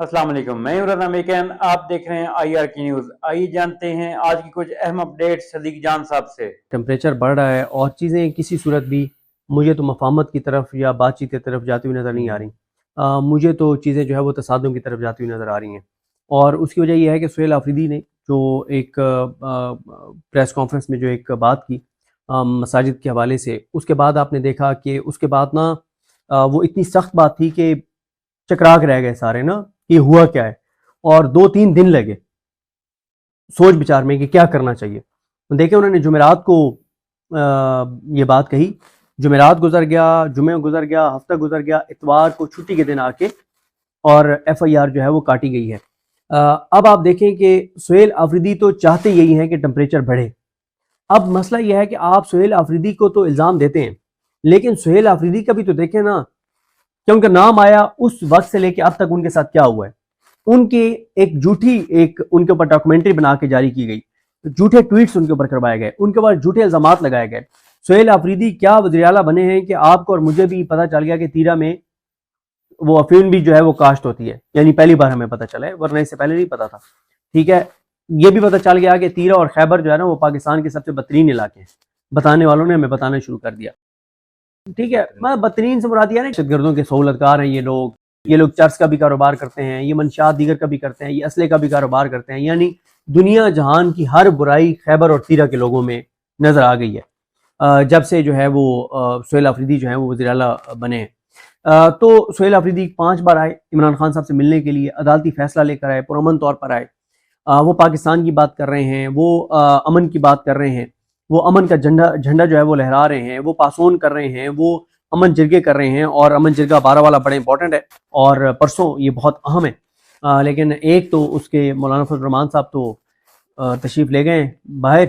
अस्सलाम वालेकुम, मैं हूं रज़ा मेकन। आप देख रहे हैं IR की न्यूज़। आइए जानते हैं आज की कुछ अहम अपडेट सदीक जान साहब से। टेम्परेचर बढ़ रहा है और चीज़ें किसी सूरत भी मुझे तो मफाहमत की तरफ या बातचीत की तरफ जाती हुई नज़र नहीं आ रही। मुझे तो चीज़ें जो है वो तसादुम की तरफ जाती हुई नज़र आ रही हैं, और उसकी वजह यह है कि सुहेल आफरीदी ने जो एक प्रेस कॉन्फ्रेंस में जो एक बात की मसाजिद के हवाले से, उसके बाद आपने देखा कि उसके बाद ना वो इतनी सख्त बात थी कि चकरा के रह गए सारे ना कि हुआ क्या है, और 2-3 दिन लगे सोच विचार में कि क्या करना चाहिए। देखें, उन्होंने जुमेरात को ये बात कही, जुमेरात गुजर गया, जुमे गुजर गया, हफ्ता गुजर गया, इतवार को छुट्टी के दिन आके और FIR जो है वो काटी गई है। अब आप देखें कि सुहेल आफरीदी तो चाहते यही हैं कि टेम्परेचर बढ़े। अब मसला यह है कि आप सुहेल आफरीदी को तो इल्ज़ाम देते हैं, लेकिन सुहेल आफरीदी का भी तो देखें ना कि उनका नाम आया उस वक्त से लेके अब तक उनके साथ क्या हुआ है। उनकी एक झूठी उनके ऊपर डॉक्यूमेंट्री बना के जारी की गई, झूठे ट्वीट्स उनके ऊपर करवाए गए, उनके ऊपर झूठे इल्जामात लगाए गए। सुहेल आफरीदी क्या वज़ीर आला बने हैं कि आपको और मुझे भी पता चल गया कि तीरा में वो अफीम भी जो है वो काश्त होती है, यानी पहली बार हमें पता चला है, वरना इससे पहले नहीं पता था। ठीक है, ये भी पता चल गया कि तीरा और खैबर जो है ना वो पाकिस्तान के सबसे बदतरीन इलाके हैं। बताने वालों ने हमें बताना शुरू कर दिया। ठीक है, मैं बदतरीन से मुराद है दहशतगर्दों के सहूलतकार हैं ये लोग चर्च का भी कारोबार करते हैं, ये मंशात दीगर का भी करते हैं, ये असले का भी कारोबार करते हैं, यानी दुनिया जहान की हर बुराई खैबर और तीरा के लोगों में नज़र आ गई है जब से जो है वो सुहेल आफरीदी जो है वो वज़ीर आला बने हैं। तो सुहेल आफरीदी 5 बार आए इमरान खान साहब से मिलने के लिए, अदालती फैसला लेकर आए, पुरअमन तौर पर आए। वो पाकिस्तान की बात कर रहे हैं, वो अमन की बात कर रहे हैं, वो अमन का झंडा जो है वो लहरा रहे हैं, वो पासोन कर रहे हैं, वो अमन जिरगे कर रहे हैं, और अमन जिरगा 12 वाला बड़ा इंपॉर्टेंट है और परसों ये बहुत अहम है। लेकिन एक तो उसके मौलाना फजल रहमान साहब तो तशरीफ़ ले गए बाहर,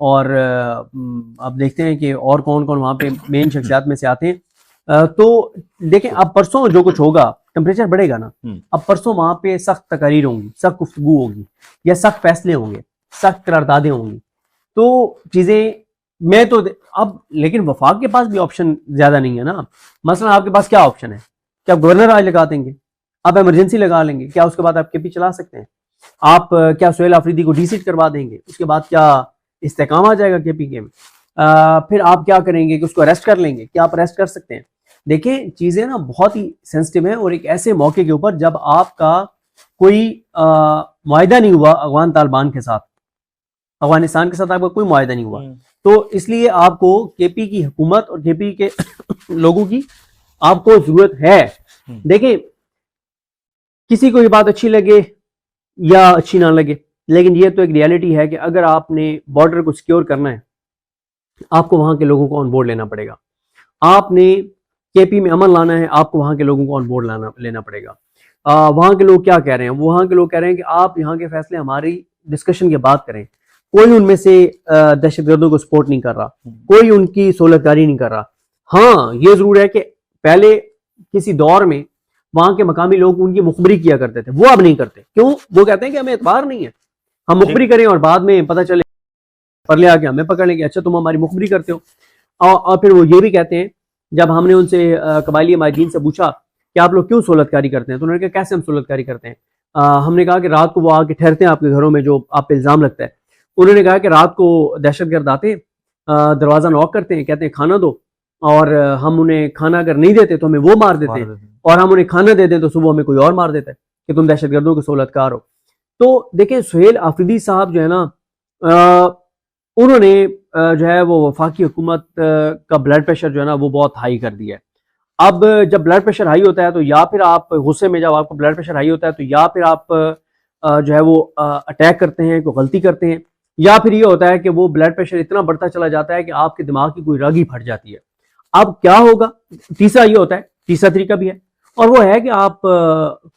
और अब देखते हैं कि और कौन कौन वहाँ पे मेन शख्सियात में से आते हैं। तो देखें, अब परसों जो कुछ होगा, टेम्परेचर बढ़ेगा ना, अब परसों वहाँ पे सख्त तकारीर होंगी, सख्त गुफ्तगू होगी, या सख्त फैसले होंगे, सख्त करारदादें होंगी। तो चीज़ें मैं तो अब, लेकिन वफाक के पास भी ऑप्शन ज़्यादा नहीं है ना। मसलन आपके पास क्या ऑप्शन है? क्या आप गवर्नर आज लगा देंगे? आप इमरजेंसी लगा लेंगे? क्या उसके बाद आप KP चला सकते हैं? आप क्या सुहेल आफरीदी को डीसीट करवा देंगे? उसके बाद क्या इस्तेकाम आ जाएगा KP के में? फिर आप क्या करेंगे कि उसको अरेस्ट कर लेंगे? क्या आप अरेस्ट कर सकते हैं? देखें, चीज़ें ना बहुत ही सेंसिटिव हैं, और एक ऐसे मौके के ऊपर जब आपका कोई मुआहिदा नहीं हुआ अफगान तालिबान के साथ, अफगानिस्तान के साथ आपका कोई मुआहिदा नहीं हुआ, तो इसलिए आपको KP की हुकूमत और KP के लोगों की आपको जरूरत है। देखिए, किसी को ये बात अच्छी लगे या अच्छी ना लगे, लेकिन ये तो एक रियलिटी है कि अगर आपने बॉर्डर को सिक्योर करना है, आपको वहां के लोगों को ऑन बोर्ड लेना पड़ेगा। आपने KP में अमन लाना है, आपको वहां के लोगों को ऑन बोर्ड लेना पड़ेगा। वहां के लोग क्या कह रहे हैं? वहां के लोग कह रहे हैं कि आप यहाँ के फैसले हमारी डिस्कशन के बाद करें। कोई उनमें से दहशतगर्दों को सपोर्ट नहीं कर रहा, कोई उनकी सहूलतकारी नहीं कर रहा। हाँ, ये जरूर है कि पहले किसी दौर में वहां के मकामी लोग उनकी मुखबरी किया करते थे, वो अब नहीं करते। क्यों? वो कहते हैं कि हमें एतबार नहीं है, हम मुखबरी करें और बाद में पता चले परले आके हमें पकड़ लेंगे, अच्छा तुम हमारी मुखबरी करते हो। और फिर वो ये भी कहते हैं, जब हमने उनसे कबायली माहिदीन से पूछा कि आप लोग क्यों सहूलतकारी करते हैं, तो उन्होंने कहा कैसे हम सहूलतकारी करते हैं। हमने कहा कि रात को वो आके ठहरते हैं आपके घरों में, जो आप पे इल्ज़ाम लगता है। उन्होंने कहा कि रात को दहशतगर्द आते हैं, दरवाज़ा नॉक करते हैं, कहते हैं खाना दो, और हम उन्हें खाना अगर नहीं देते तो हमें वो मार देते हैं, और हम उन्हें खाना दे दें तो सुबह हमें कोई और मार देता है कि तुम दहशतगर्दों के सहूलतकार हो। तो देखें, सुहेल आफरीदी साहब जो है ना, उन्होंने जो है वो वफाकी हुकूमत का ब्लड प्रेशर जो है ना वो बहुत हाई कर दिया है। अब जब ब्लड प्रेशर हाई होता है तो या फिर आप गुस्से में, जब आपको ब्लड प्रेशर हाई होता है तो या फिर आप जो है वो अटैक करते हैं, कोई गलती करते हैं, या फिर ये होता है कि वो ब्लड प्रेशर इतना बढ़ता चला जाता है कि आपके दिमाग की कोई रग ही फट जाती है। अब क्या होगा? तीसरा ये होता है, तीसरा तरीका भी है, और वो है कि आप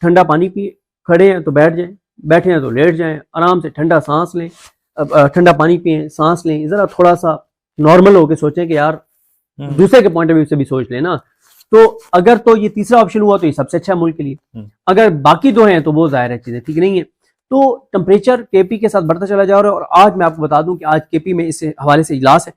ठंडा पानी पिए, खड़े हैं तो बैठ जाएं, बैठे हैं तो लेट जाएं, आराम से ठंडा सांस लें, ठंडा पानी पिए, सांस लें, जरा थोड़ा सा नॉर्मल होकर सोचें कि यार दूसरे के पॉइंट ऑफ व्यू से भी सोच लें ना। तो अगर तो ये तीसरा ऑप्शन हुआ तो ये सबसे अच्छा है मुल्क के लिए। अगर बाकी दो हैं तो वो जाहिर है चीजें ठीक नहीं है। तो टेम्परेचर KP के साथ बढ़ता चला जा रहा है, और आज मैं आपको बता दूं कि आज KP में इस हवाले से इजलास है।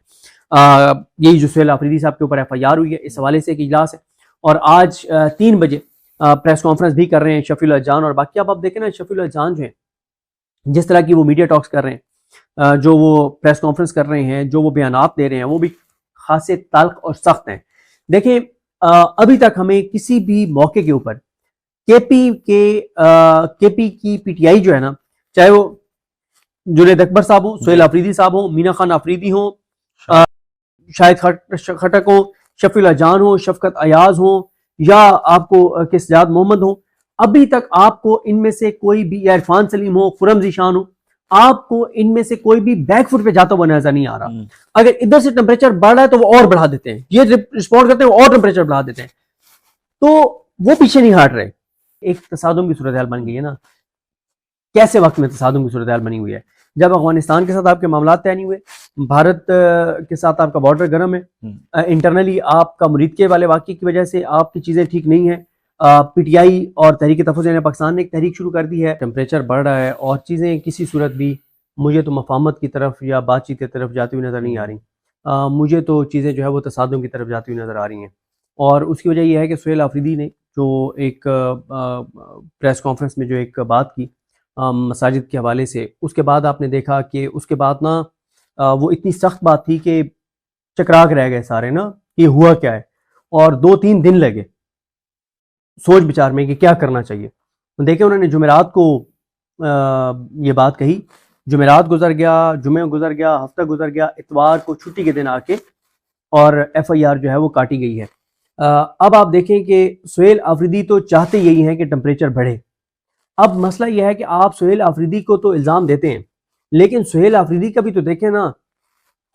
यही जो सुहेल आफरीदी साहब के ऊपर FIR हुई है, इस हवाले से एक इजलास है, और आज 3 बजे प्रेस कॉन्फ्रेंस भी कर रहे हैं शफीउल्लाह जान और बाकी। अब आप देखें ना, शफीउल्लाह जान जो है जिस तरह की वो मीडिया टॉक्स कर रहे हैं, जो वो प्रेस कॉन्फ्रेंस कर रहे हैं, जो वो बयानात दे रहे हैं, वो भी खासे तल्ख और सख्त हैं। देखें, अभी तक हमें किसी भी मौके के ऊपर केपी की पीटीआई जो है ना, चाहे वो जुनैद अकबर साहब हो, सोहेल आफरीदी साहब हो, मीना खान आफरीदी हो, शाहिद खटक हो, शफीउल्लाह जान हो, शफकत अयाज हो, या आपको किसजाद मोहम्मद हो, अभी तक आपको इनमें से कोई भी, या इरफान सलीम हो, खुरम जीशान हो, आपको इनमें से कोई भी बैक फुट पे जाता हुआ नजर नहीं आ रहा। अगर इधर से टेम्परेचर बढ़ रहा है तो वो और बढ़ा देते हैं, ये रिस्पॉन्ड करते हैं, वो और टेम्परेचर बढ़ा देते हैं, तो वो पीछे नहीं हट रहे। एक तसादुम की सूरत हाल बन गई है ना। कैसे वक्त में तसादुम की सूरत हाल बनी हुई है? जब अफगानिस्तान के साथ आपके मामला तय नहीं हुए, भारत के साथ आपका बॉर्डर गर्म है, इंटरनली आपका मुरीदके वाले वाक़े की वजह से आपकी चीज़ें ठीक नहीं है, पीटीआई और तहरीक तहफ़्फ़ुज़ पाकिस्तान ने एक तहरीक शुरू कर दी है, टेम्परेचर बढ़ रहा है और चीज़ें किसी सूरत भी मुझे तो मफाहमत की तरफ या बातचीत की तरफ जाती हुई नज़र नहीं आ रही। मुझे तो चीज़ें जो है वो तसादुम की तरफ जाती हुई नज़र आ रही हैं, और उसकी वजह यह है कि सोहेल आफरीदी ने जो एक प्रेस कॉन्फ्रेंस में जो एक बात की मसाजिद के हवाले से, उसके बाद आपने देखा कि उसके बाद ना वो इतनी सख्त बात थी कि चकराक रह गए सारे ना, ये हुआ क्या है, और 2-3 दिन लगे सोच विचार में कि क्या करना चाहिए। तो देखें, उन्होंने जुमेरात को ये बात कही, जुमेरात गुजर गया, जुमे गुजर गया, हफ्ता गुजर गया, इतवार को छुट्टी के दिन आके और एफआईआर जो है वो काटी गई है। अब आप देखें कि सोहेल आफरीदी तो चाहते यही हैं कि टेम्परेचर बढ़े। अब मसला यह है कि आप सोहेल आफरीदी को तो इल्ज़ाम देते हैं, लेकिन सोहेल आफरीदी का भी तो देखें ना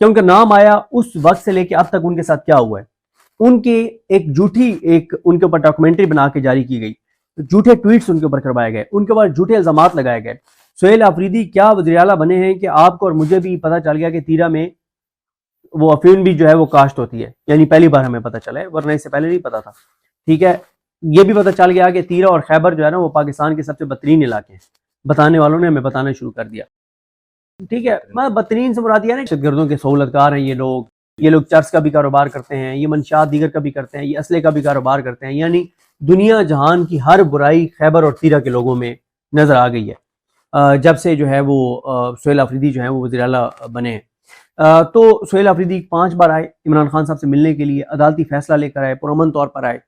कि उनका नाम आया उस वक्त से लेके अब तक उनके साथ क्या हुआ है। उनके एक झूठी उनके ऊपर डॉक्यूमेंट्री बना के जारी की गई, झूठे ट्वीट्स उनके ऊपर करवाए गए, उनके ऊपर झूठे इल्जामात लगाए गए। सोहेल आफरीदी क्या वज़ीर आला बने हैं कि आपको और मुझे भी पता चल गया कि तीरा में वो अफीम भी जो है वो काश्त होती है, यानी पहली बार हमें पता चला है, वरना इससे पहले नहीं पता था। ठीक है, ये भी पता चल गया कि तीरा और खैबर जो है ना वो पाकिस्तान के सबसे बदतरीन इलाके हैं। बताने वालों ने हमें बताना शुरू कर दिया। ठीक है, मैं बदतरीन से मुराद है ना, दहशतगर्दों के सहूलतकार हैं ये लोग चर्च का भी कारोबार करते हैं, ये मंशात दीगर का भी करते हैं, ये असले का भी कारोबार करते हैं, यानी दुनिया जहान की हर बुराई खैबर और तीरा के लोगों में नजर आ गई है जब से जो है वो सोहेल आफरीदी जो है वो वज़ीर आला बने हैं। तो सोहेल आफरीदी 5 बार आए इमरान खान साहब से मिलने के लिए, अदालती फैसला लेकर आए, पुरअमन तौर पर आए।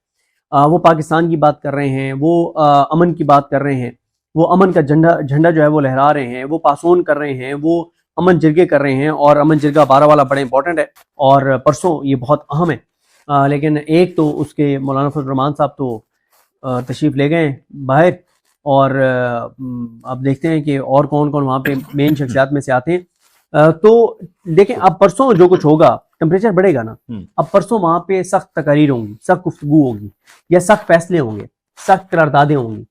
वो पाकिस्तान की बात कर रहे हैं, वो अमन की बात कर रहे हैं, वो अमन का झंडा जो है वो लहरा रहे हैं, वो पासोन कर रहे हैं, वो अमन जिरगे कर रहे हैं, और अमन जिरगा 12 वाला बड़ा इंपॉर्टेंट है और परसों ये बहुत अहम है। लेकिन एक तो उसके मौलाना फजल रहमान साहब तो तशरीफ़ ले गए बाहर, और अब देखते हैं कि और कौन कौन वहाँ पे मेन शख्सियात में से आते हैं। तो देखें, अब परसों जो कुछ होगा, टेम्परेचर बढ़ेगा ना, अब परसों वहाँ पे सख्त तकारीर होंगी, सख्त गुफ्तगू होगी, या सख्त फैसले होंगे, सख्त करारदादें होंगी,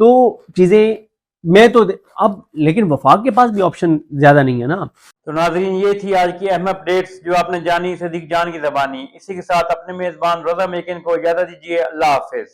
तो चीज़ें मैं तो अब, लेकिन वफाक के पास भी ऑप्शन ज़्यादा नहीं है ना। तो नाज़रीन, ये थी आज की अहम अपडेट्स जो आपने जानी सदीक जान की ज़बानी। इसी के साथ अपने मेज़बान रोज़ा मेकिन को इजाज़त दीजिए। अल्लाह हाफ़िज़।